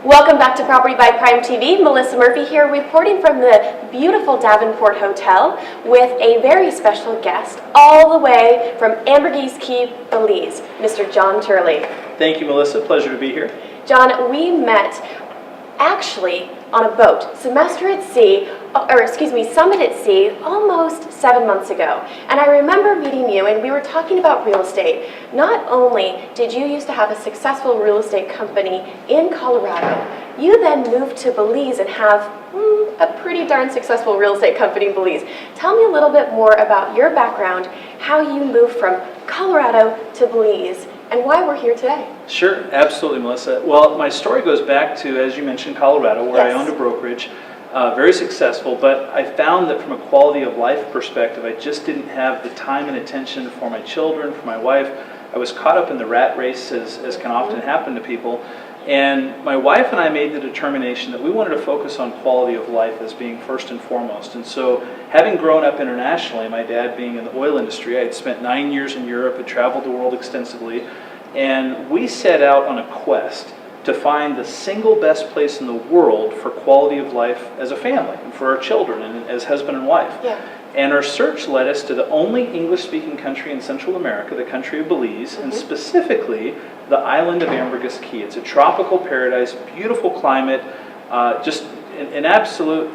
Welcome back to Property by Prime TV. Melissa Murphy here, reporting from the beautiful Davenport Hotel with a very special guest all the way from Ambergris Caye, Belize, Mr. John Turley. Thank you, Melissa. Pleasure to be here. John, we met actually on a boat, Summit at Sea, almost 7 months ago. And I remember meeting you and we were talking about real estate. Not only did you used to have a successful real estate company in Colorado, you then moved to Belize and have a pretty darn successful real estate company in Belize. Tell me a little bit more about your background, how you moved from Colorado to Belize, and why we're here today. Sure, absolutely, Melissa. Well, my story goes back to, as you mentioned, Colorado, where Yes. I owned a brokerage, very successful, but I found that from a quality of life perspective, I just didn't have the time and attention for my children, for my wife. I was caught up in the rat race, as can often happen to people. And my wife and I made the determination that we wanted to focus on quality of life as being first and foremost. And so, having grown up internationally, my dad being in the oil industry, I had spent 9 years in Europe, had traveled the world extensively, and we set out on a quest to find the single best place in the world for quality of life as a family, and for our children, and as husband and wife. Yeah. And our search led us to the only English-speaking country in Central America, the country of Belize, and specifically the island of Ambergris Caye. It's a tropical paradise, beautiful climate, just an absolute,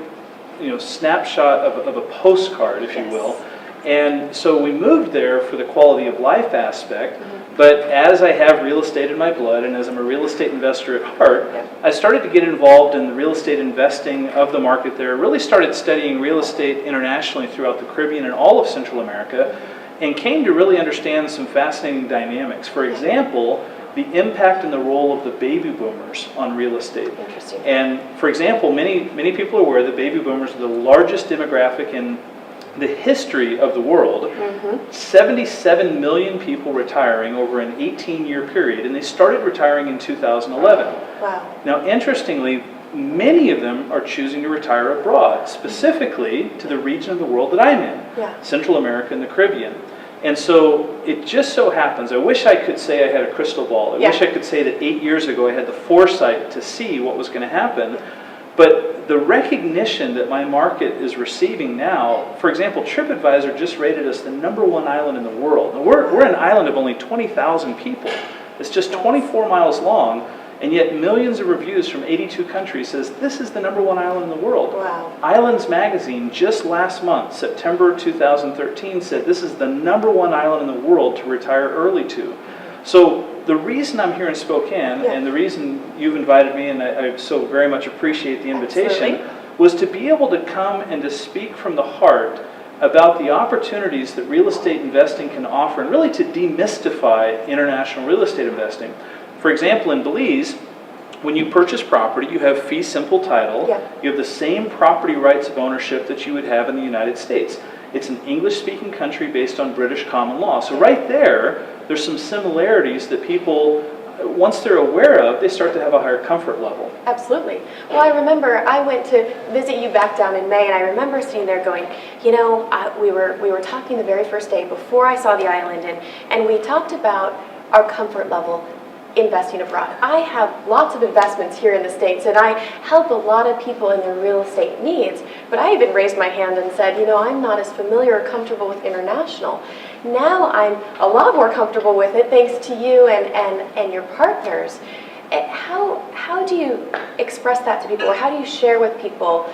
snapshot of a postcard, if you will. And so we moved there for the quality of life aspect. But as I have real estate in my blood, and as I'm a real estate investor at heart, I started to get involved in the real estate investing of the market there, really started studying real estate internationally throughout the Caribbean and all of Central America, and came to really understand some fascinating dynamics. For example, the impact and the role of the baby boomers on real estate. Interesting. And for example, many people are aware that baby boomers are the largest demographic in the history of the world. 77 million people retiring over an 18-year period, and they started retiring in 2011. Wow. Now, interestingly, many of them are choosing to retire abroad, specifically to the region of the world that I'm in, Central America and the Caribbean. And so it just so happens, I wish I could say I had a crystal ball. I wish I could say that 8 years ago I had the foresight to see what was going to happen. But the recognition that my market is receiving now, for example, TripAdvisor just rated us the #1 island in the world. Now we're an island of only 20,000 people. It's just 24 miles long, and yet millions of reviews from 82 countries says this is the #1 island in the world. Wow. Islands Magazine just last month, September 2013, said this is the #1 island in the world to retire early to. So the reason I'm here in Spokane, and the reason you've invited me, and I so very much appreciate the invitation, was to be able to come and to speak from the heart about the opportunities that real estate investing can offer, and really to demystify international real estate investing. For example, in Belize, when you purchase property, you have fee simple title. You have the same property rights of ownership that you would have in the United States. It's an English-speaking country based on British common law. So right there's some similarities that people, once they're aware of, they start to have a higher comfort level. Absolutely. Well, I remember I went to visit you back down in May, and I remember sitting there going, we were talking the very first day before I saw the island, and we talked about our comfort level investing abroad. I have lots of investments here in the States, and I help a lot of people in their real estate needs, but I even raised my hand and said, I'm not as familiar or comfortable with international. Now I'm a lot more comfortable with it thanks to you and your partners. How do you express that to people, or how do you share with people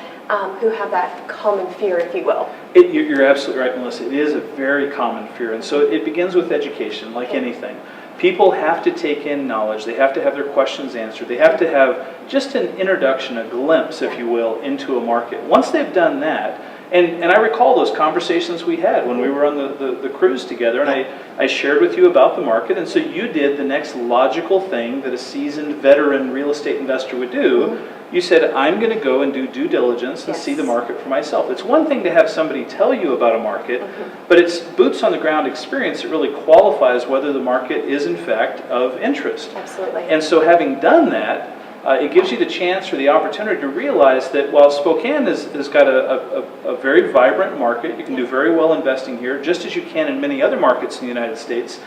who have that common fear, if you will? You're absolutely right, Melissa. It is a very common fear, and so it begins with education, like anything. People have to take in knowledge. They have to have their questions answered. They have to have just an introduction, a glimpse, if you will, into a market. Once they've done that, and I recall those conversations we had when we were on the cruise together, and I shared with you about the market, and so you did the next logical thing that a seasoned veteran real estate investor would do. You said, I'm going to go and do due diligence and see the market for myself. It's one thing to have somebody tell you about a market, but it's boots on the ground experience that really qualifies whether the market is in fact of interest. Absolutely. And so having done that, it gives you the chance or the opportunity to realize that while Spokane has got a very vibrant market, you can do very well investing here, just as you can in many other markets in the United States,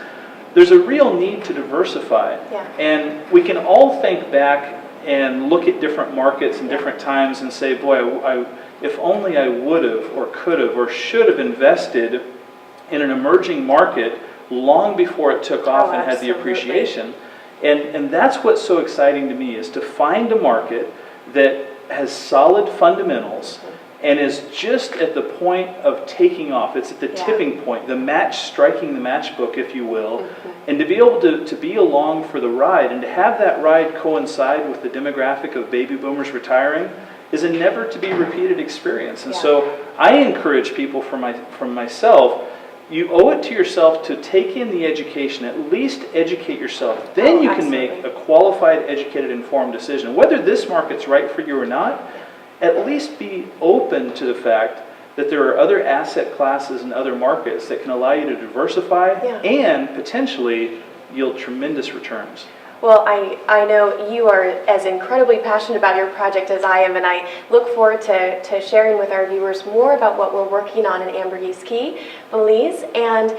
there's a real need to diversify. And we can all think back and look at different markets and different times and say, boy, if only I would have or could have or should have invested in an emerging market long before it took off and had the appreciation. And that's what's so exciting to me, is to find a market that has solid fundamentals and is just at the point of taking off. It's at the tipping point, the match, striking the matchbook, if you will, and to be able to be along for the ride and to have that ride coincide with the demographic of baby boomers retiring is a never to be repeated experience. And so I encourage people from myself, you owe it to yourself to take in the education, at least educate yourself. Then you can make a qualified, educated, informed decision. Whether this market's right for you or not, at least be open to the fact that there are other asset classes and other markets that can allow you to diversify and potentially yield tremendous returns. Well, I know you are as incredibly passionate about your project as I am, and I look forward to sharing with our viewers more about what we're working on in Ambergris Caye, Belize, and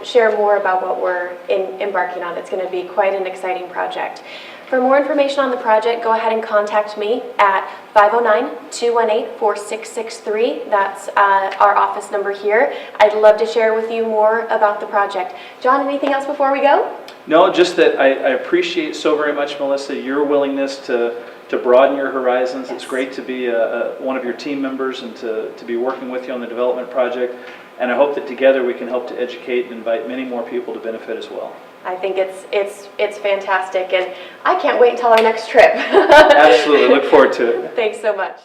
share more about what we're embarking on. It's going to be quite an exciting project. For more information on the project, go ahead and contact me at 509-218-4663. That's our office number here. I'd love to share with you more about the project. John, anything else before we go? No, just that I appreciate so very much, Melissa, your willingness to broaden your horizons. It's great to be one of your team members and to be working with you on the development project. And I hope that together we can help to educate and invite many more people to benefit as well. I think it's fantastic, and I can't wait until our next trip. Absolutely, look forward to it. Thanks so much.